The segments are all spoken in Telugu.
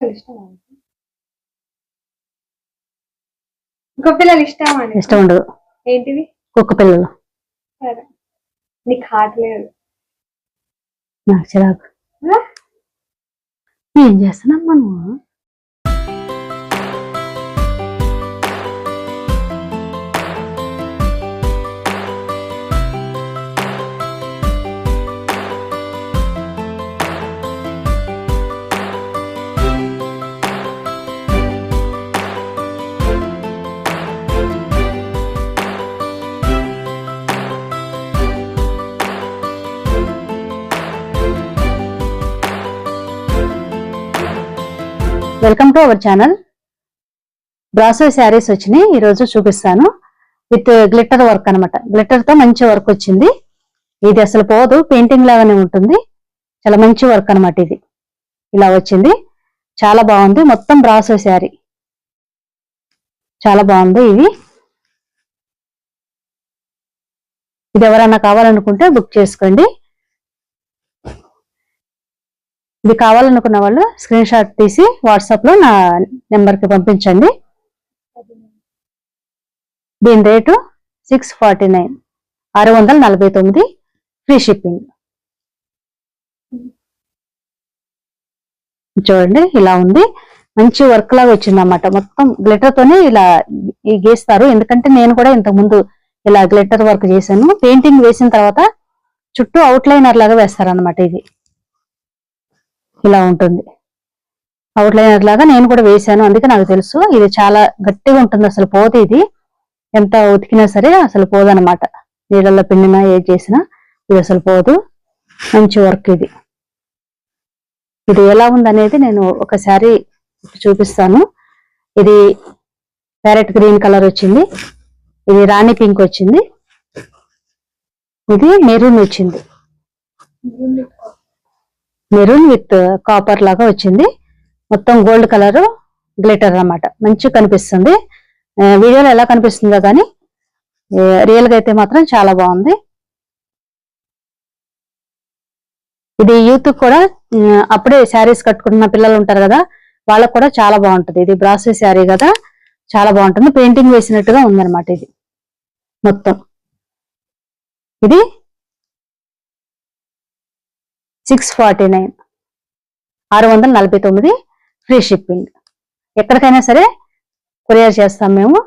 కుక్కలు ఇష్టమా? కుక్క పిల్లలు ఇష్టమా? ఇష్టం ఉండదు. ఏంటివి? కుక్క పిల్లలు. సరే, నీకు హార్ట్ లేదు. నాకు చిరాకు. ఏం చేస్తున్నామ్మా నువ్వు? Welcome to our channel. Brasso saris వచ్చినాయి, ఈరోజు చూపిస్తాను. విత్ గ్లిట్టర్ వర్క్ అనమాట. గ్లిట్టర్ తో మంచి వర్క్ వచ్చింది. ఇది అసలు పోదు, పెయింటింగ్ లాగానే ఉంటుంది. చాలా మంచి వర్క్ అనమాట. ఇది ఇలా వచ్చింది, చాలా బాగుంది. మొత్తం బ్రాసో శారీ చాలా బాగుంది. ఇది ఎవరన్నా కావాలనుకుంటే బుక్ చేసుకోండి. ఇది కావాలనుకున్న వాళ్ళు స్క్రీన్ షాట్ తీసి వాట్సాప్ లో నా నెంబర్కి పంపించండి. దీని రేటు 649, 649, ఫ్రీ షిప్పింగ్. చూడండి, ఇలా ఉంది. మంచి వర్క్ లాగా వచ్చింది అన్నమాట. మొత్తం గ్లిటర్ తోనే ఇలా గీస్తారు. ఎందుకంటే నేను కూడా ఇంతకు ముందు ఇలా గ్లిటర్ వర్క్ చేశాను. పెయింటింగ్ వేసిన తర్వాత చుట్టూ అవుట్ లైనర్ లాగా వేస్తారనమాట. ఇది ఇలా ఉంటుంది. అవుట్లైనర్ లాగా నేను కూడా వేసాను, అందుకే నాకు తెలుసు. ఇది చాలా గట్టిగా ఉంటుంది, అసలు పోదు. ఇది ఎంత ఉతికినా సరే అసలు పోదనమాట. నీళ్ళల్లో పిండినా ఏది చేసినా ఇది అసలు పోదు. మంచి వర్క్ ఇది. ఇది ఎలా ఉందనేది నేను ఒకసారి చూపిస్తాను. ఇది ప్యారెట్ గ్రీన్ కలర్ వచ్చింది, ఇది రాణి పింక్ వచ్చింది, ఇది మెరూన్ వచ్చింది. మెరూన్ విత్ కాపర్ లాగా వచ్చింది. మొత్తం గోల్డ్ కలర్ గ్లిటర్ అన్నమాట. మంచిగా కనిపిస్తుంది. వీడియోలో ఎలా కనిపిస్తుందో కానీ రియల్ గా అయితే మాత్రం చాలా బాగుంది. ఇది యూత్ కూడా, అప్పుడే శారీస్ కట్టుకున్న పిల్లలు ఉంటారు కదా, వాళ్ళకు కూడా చాలా బాగుంటది. ఇది బ్రాసో శారీ కదా, చాలా బాగుంటుంది. పెయింటింగ్ వేసినట్టుగా ఉందన్నమాట. ఇది మొత్తం ఇది 649, 649, ఫ్రీ షిప్పింగ్. ఎక్కడికైనా సరే కొరియర్ చేస్తాం మేము.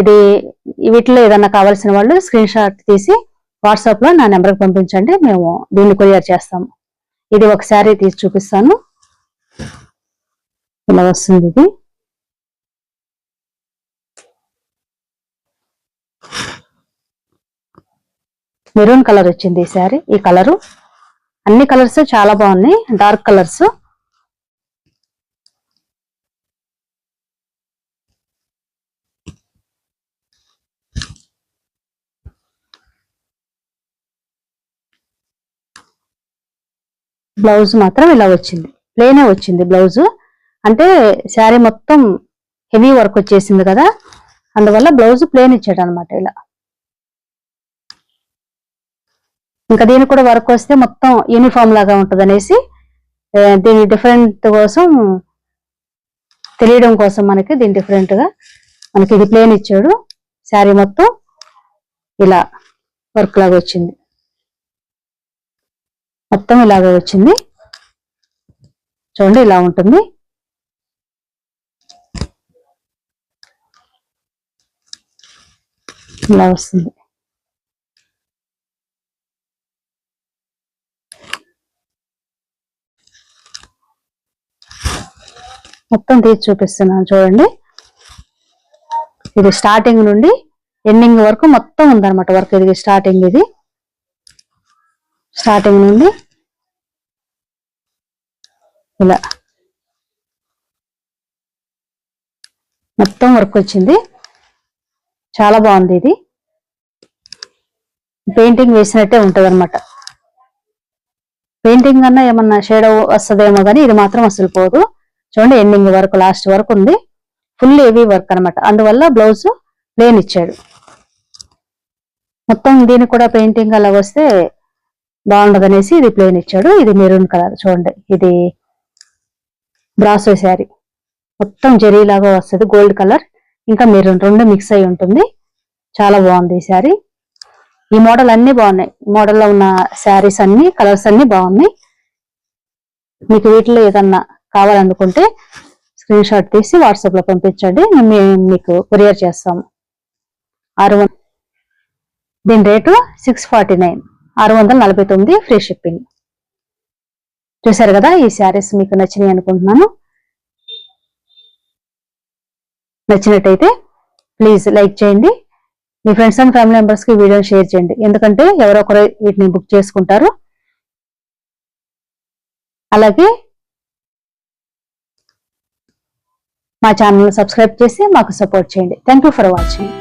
ఇది వీటిలో ఏదన్నా కావాల్సిన వాళ్ళు స్క్రీన్ షాట్ తీసి వాట్సాప్ లో నా నెంబర్కి పంపించండి, మేము దీన్ని కొరియర్ చేస్తాము. ఇది ఒక శారీ తీసి చూపిస్తాను. ఇలా వస్తుంది. ఇది మెరూన్ కలర్ వచ్చింది ఈ శారీ. ఈ కలరు, అన్ని కలర్స్ చాలా బాగున్నాయి, డార్క్ కలర్స్. బ్లౌజ్ మాత్రం ఇలా వచ్చింది, ప్లేనే వచ్చింది బ్లౌజ్. అంటే శారీ మొత్తం హెవీ వర్క్ వచ్చేసింది కదా, అందువల్ల బ్లౌజ్ ప్లేన్ ఇచ్చాడు అనమాట. ఇలా ఇంకా దీనికి కూడా వర్క్ వస్తే మొత్తం యూనిఫామ్ లాగా ఉంటుంది అనేసి, దీని డిఫరెంట్ కోసం తెలియడం కోసం మనకి దీని డిఫరెంట్ గా మనకి ఇది ప్లేన్ ఇచ్చాడు. శారీ మొత్తం ఇలా వర్క్ లాగా వచ్చింది, మొత్తం ఇలాగే వచ్చింది. చూడండి, ఇలా ఉంటుంది. ఇలా వస్తుంది. మొత్తం తీసి చూపిస్తున్నాను చూడండి. ఇది స్టార్టింగ్ నుండి ఎండింగ్ వరకు మొత్తం ఉందన్నమాట వర్క్. ఇది స్టార్టింగ్, ఇది స్టార్టింగ్ నుండి ఇలా మొత్తం వర్క్ వచ్చింది. చాలా బాగుంది. ఇది పెయింటింగ్ వేసినట్టే ఉంటది అనమాట. పెయింటింగ్ అన్నా ఏమన్నా షేడ్ వస్తుందేమో కానీ ఇది మాత్రం అసలు పోదు. చూడండి, ఎండింగ్ వరకు లాస్ట్ వరకు ఉంది. ఫుల్ హెవీ వర్క్ అనమాట. అందువల్ల బ్లౌజ్ ప్లేన్ ఇచ్చాడు. మొత్తం దీనికి కూడా పెయింటింగ్ అలా వస్తే బాగుండదు అనేసి ఇది ప్లేన్ ఇచ్చాడు. ఇది మెరూన్ కలర్. చూడండి, ఇది బ్రాసో శారీ. మొత్తం జరీలాగా వస్తుంది, గోల్డ్ కలర్ ఇంకా మెరూన్ రెండు మిక్స్ అయి ఉంటుంది. చాలా బాగుంది ఈ శారీ. ఈ మోడల్ అన్ని బాగున్నాయి. మోడల్లో ఉన్న శారీస్ అన్ని కలర్స్ అన్ని బాగున్నాయి. మీకు వీటిలో ఏదన్నా కావాలనుకుంటే స్క్రీన్ షాట్ తీసి వాట్సాప్ లో పంపించండి, మేము మీకు కొరియర్ చేస్తాము. 600, దీని రేటు 649, 649 ఫ్రీ షిప్పింగ్. చూసారు కదా, ఈ శారీస్ మీకు నచ్చినాయి అనుకుంటున్నాను. నచ్చినట్టయితే ప్లీజ్ లైక్ చేయండి, మీ ఫ్రెండ్స్ అండ్ ఫ్యామిలీ మెంబర్స్ కి వీడియోని షేర్ చేయండి, ఎందుకంటే ఎవరో ఒకరు వీటిని బుక్ చేసుకుంటారు. అలాగే మా ఛానల్ సబ్స్క్రైబ్ చేసి మాకు సపోర్ట్ చేయండి. Thank you for watching.